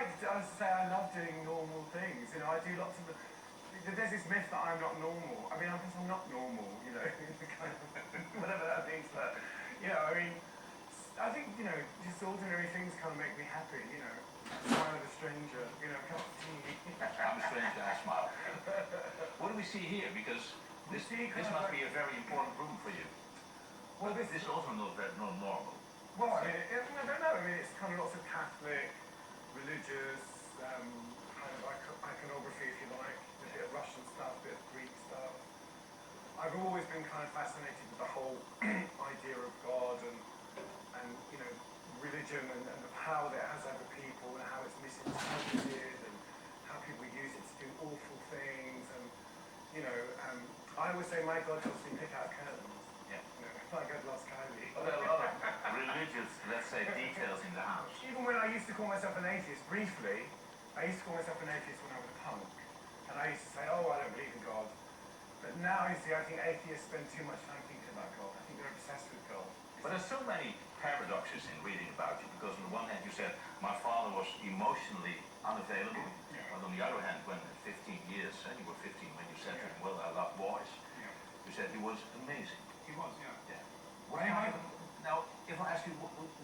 I say I love doing normal things. You know, I do lots of. There's this myth that I'm not normal. I mean, I guess I'm not normal. You know, kind of, whatever that means. But you know, I mean, I think just ordinary things kind of make me happy. You know, smile at a stranger. You know, cup of tea. I'm a stranger. I smile. What do we see here? Because this must be a very important room for you. Well, this is also not normal. Well, I mean, I don't know. I mean, it's kind of lots of Catholic, religious, kind of iconography, if you like, a bit of Russian stuff, a bit of Greek stuff. I've always been kind of fascinated with the whole idea of God and religion and the power that it has over people and how it's misinterpreted and how people use it to do awful things. And, I always say my God helps me pick out curtains. Yeah. My God loves candy. Well, there are a lot of religious, let's say, details in the house. Even when I used to call myself an atheist, briefly, I used to call myself an atheist when I was a punk. And I used to say, oh, I don't believe in God. But now, you see, I think atheists spend too much time thinking about God. I think they're obsessed with God. But there's so many paradoxes in reading about you, because on the one hand you said, my father was emotionally unavailable, but on the other hand, when 15 years, and you were 15 when you said to him, well, I love boys, you said he was amazing. He was, yeah. Now, if I ask you,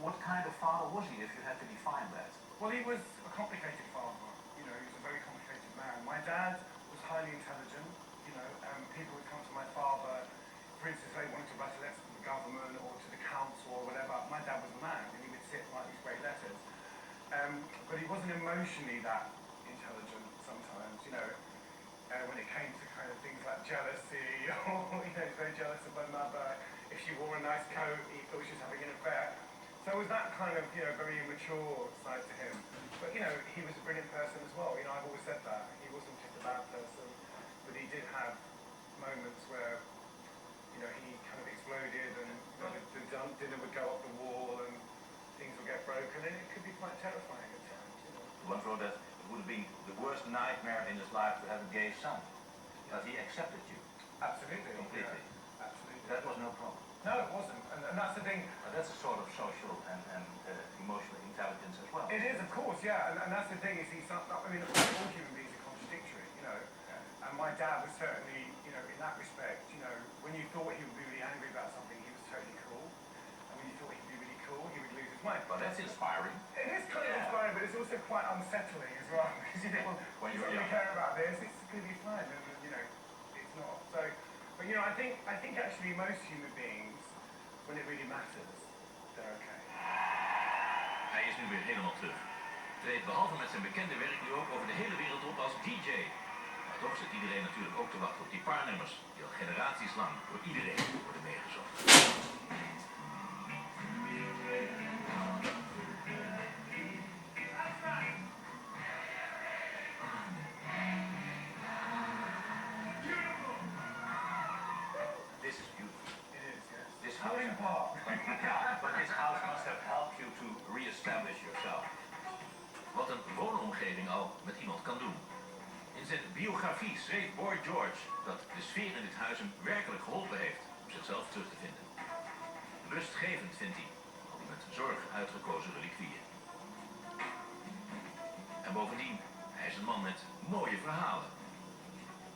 what kind of father was he, if you had to define that? Well, he was a complicated father. He was a very complicated man. My dad was highly intelligent. People would come to my father, for instance, they wanted to write a letter to the government or to the council or whatever. My dad was a man, and he would sit and write these great letters. But he wasn't emotionally that intelligent sometimes, when it came to kind of things like jealousy, or, he was very jealous of my mother. If she wore a nice coat, he thought she was having an affair. So it was that kind of, very immature side to him. But, he was a brilliant person as well. I've always said that. He wasn't just a bad person, but he did have moments where, he kind of exploded and the dinner would go off the wall and things would get broken, and it could be quite terrifying at times. Once wrote that it would have been the worst nightmare in his life to have a gay son, but he accepted you. Absolutely. Completely. Yeah, absolutely. That was no problem. No, it wasn't, and that's the thing. But that's a sort of social and emotional intelligence as well. It is, of course, yeah, and that's the thing, is all human beings are contradictory, and my dad was certainly, in that respect, when you thought he would be really angry about something, he was totally cool, and when you thought he'd be really cool, he would lose his mind. But that's inspiring. It is kind of inspiring, but it's also quite unsettling as well, because you think, well, when he's you're not really caring about this, it's going to be fine, and it's not. So, but I think actually most human beings, when it really matters, they're okay. Hij is nu weer helemaal terug. Treedt behalve met zijn bekende werk nu ook over de hele wereld op als DJ. Maar toch zit iedereen natuurlijk ook te wachten op die paar nummers die al generaties lang door iedereen worden meegezocht. This is beautiful. It is, yes. This house, but this house must have helped you to re-establish yourself. Wat een woonomgeving al met iemand kan doen. In zijn biografie schreef Boy George dat de sfeer in dit huis hem werkelijk geholpen heeft om zichzelf terug te vinden. Rustgevend vindt hij, al die met zorg uitgekozen reliquieën. En bovendien, hij is een man met mooie verhalen.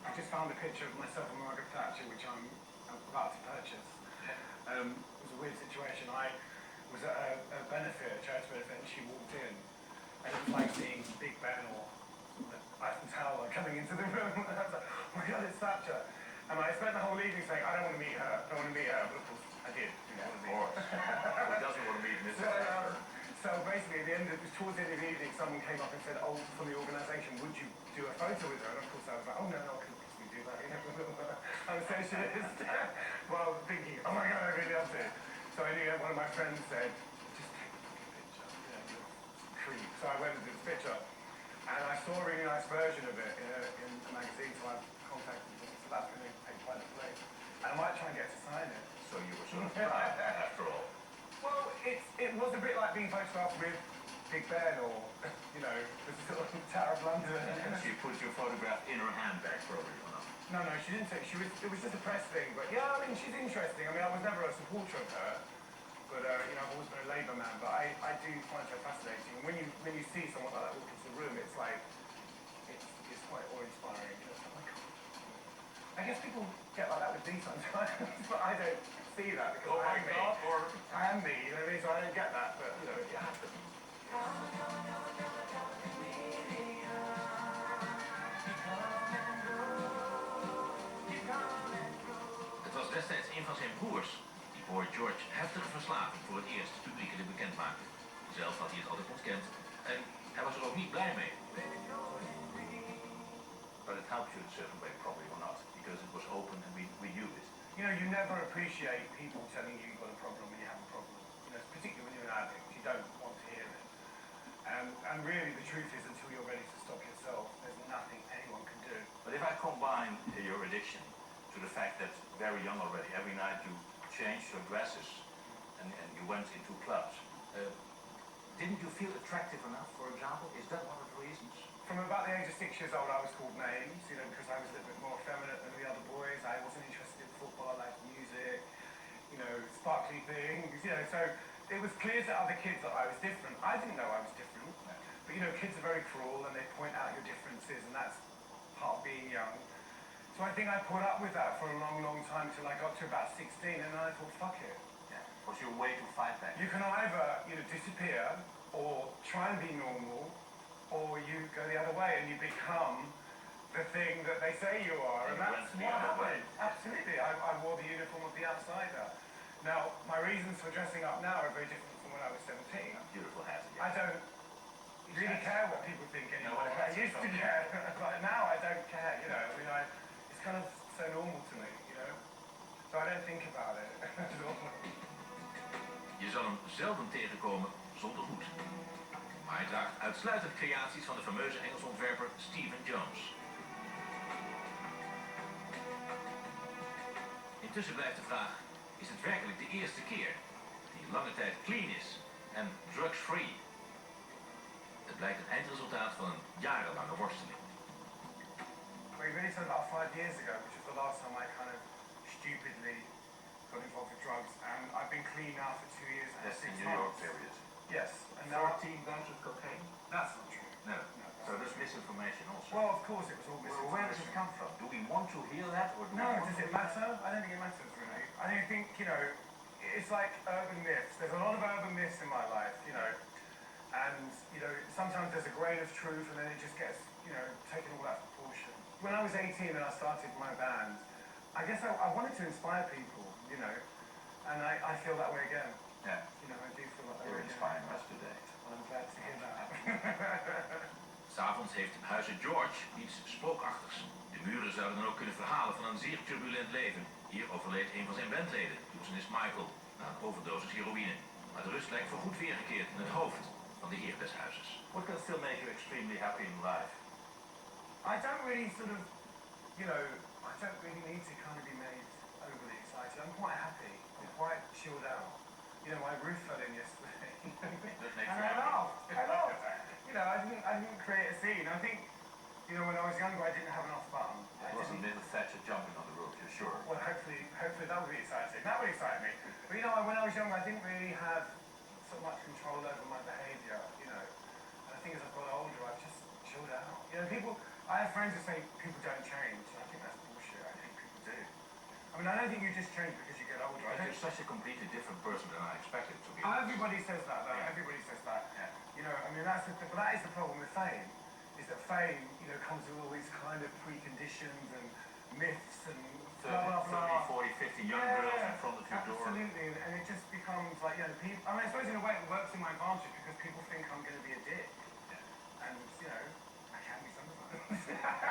I just found a picture of myself and Margaret Thatcher, which I'm about to purchase. It was a weird situation. I was at a benefit, a church benefit, and she walked in, and it was like seeing Big Ben or Eiffel Tower coming into the room. And I was like, oh my God, it's Thatcher. And I spent the whole evening saying, I don't want to meet her, but of course I did. Of course. Who doesn't want to meet Mrs. Thatcher? So basically, towards the end of the evening, someone came up and said, oh, from the organisation, would you do a photo with her? And of course I was like, oh no, I couldn't possibly do that. I'm a socialist. Well, thinking, oh my God, I really have to. So I knew one of my friends said, just take a picture. You're a creep. So I went and did this picture. And I saw a really nice version of it in a magazine, so I contacted them. So that's going to take quite a place. And I might try and get to sign it. So you were sort of proud, after all. Well, it was a bit like being photographed with Big Ben or, the sort of Tower of London. And she put your photograph in her handbag, probably, or not? No, she didn't say. It was just a press thing. But yeah, I mean, she's interesting. I mean, I was never a supporter of her. but you know, I've always been a Labour man. But I do find it so fascinating. And when you see someone like that walk into the room, it's like it's quite awe-inspiring. You know, it's like, oh my God. I guess people get like that with me sometimes, but I don't see that because Oh my God, or I am me. You know what I mean? So I don't get that, but you know, it happens. het was destijds een van zijn broers die Boy George heftige verslaving voor het eerst publiekelijk bekend maakte. Zelf had hij het altijd ontkend en hij was er ook niet blij mee. But it helps you in a certain way, probably, or not, because it was open and we knew it. You know, you never appreciate people telling you you've got a problem when you have a problem. You know, particularly when you're an addict, you don't want to hear it. And really, the truth is, until you're ready to stop yourself, there's nothing anyone can do. But if I combine your addiction to the fact that very young already, every night you changed your dresses and you went into clubs, didn't you feel attractive enough, for example? Is that one of the reasons? From about the age of 6 years old, I was called names, you know, because I was a little bit more effeminate than the other boys. I wasn't interested in football, I liked music, you know, sparkly things, you know, so it was clear to other kids that I was different. I didn't know I was different, but you know, kids are very cruel and they point out your differences, and that's part of being young. So I think I put up with that for a long, long time till I got to about 16, and then I thought, fuck it. Yeah. Was your way to fight back? You can either, you know, disappear or try and be normal, or you go the other way and you become the thing that they say you are, and that's what happened. Absolutely, I wore the uniform of the outsider. Now, my reasons for dressing up now are very different from when I was 17. Beautiful hat. I don't really care what people think anymore. No, I used to care, but now I don't care, you know. I mean, it's kind of so normal to me, you know. So I don't think about it at all. Je zal hem zelden tegenkomen zonder hoed. Maar hij draagt uitsluitend creaties van de fameuze Engelse ontwerper Stephen Jones. Intussen blijft de vraag, is het werkelijk de eerste keer die lange tijd clean is en drugs-free? Het blijkt het eindresultaat van een jarenlange worsteling. We really said about 5 years ago, which was the last time I kind of stupidly got involved with drugs, and I've been clean now for 2 years and That's the 6 New York months. period. Yes, and now 14 grams of cocaine? that's not true. No. No. So there's misinformation also. Well, of course it was all Well, where does it misinformation. come from? Do we want to hear that, or do we No, want does to it matter? I don't think it matters really. I don't think, you know, it's like urban myths. There's a lot of urban myths in my life, you know, and, you know, sometimes there's a grain of truth and then it just gets, you know, taken all out of proportion. When I was 18 and I started my band, I guess I wanted to inspire people, you know, and I feel that way again. Yeah. You know, I do feel that way You're again. inspiring us today. I'm glad to hear that. S'avonds heeft huizen George iets spookachtigs. De muren zouden dan ook kunnen verhalen van een zeer turbulent leven. Hier overleed een van zijn bandleden, toetsenist Michael, na een overdosis heroïne. Maar de rust lijkt voorgoed weergekeerd in het hoofd van de heer des huizes. What can still make you extremely happy in life? I don't really sort of, you know, I don't really need to kind of be made overly excited. I'm quite happy. I'm quite chilled out. You know, my roof fell in yesterday. That makes And you I happy. laughed. I laughed. You know, I didn't create a scene. I think, you know, when I was younger, I didn't have an off button. It wasn't little Thatcher jumping on the roof, you're sure? Well, hopefully that would be exciting. That would excite me. But you know, when I was younger, I didn't really have so much control over my behaviour. You know, and I think as I've got older, I've just chilled out. You know, I have friends who say people don't change. And I think that's bullshit. I think people do. I mean, I don't think you just change because you get older. I But don't. you're such a completely different person than I expected to be. Everybody says that, though. Yeah. Everybody says that. Yeah. You know, I mean, but that is the problem with fame. Is that fame, you know, comes with all these kind of preconditions and myths and 30, blah blah blah. 40, 50 young girls in front of your door. Absolutely, and it just becomes like, you know, people. I mean, I suppose in a way it works in my advantage because people think I'm going to be a dick, and you know, I can be sometimes.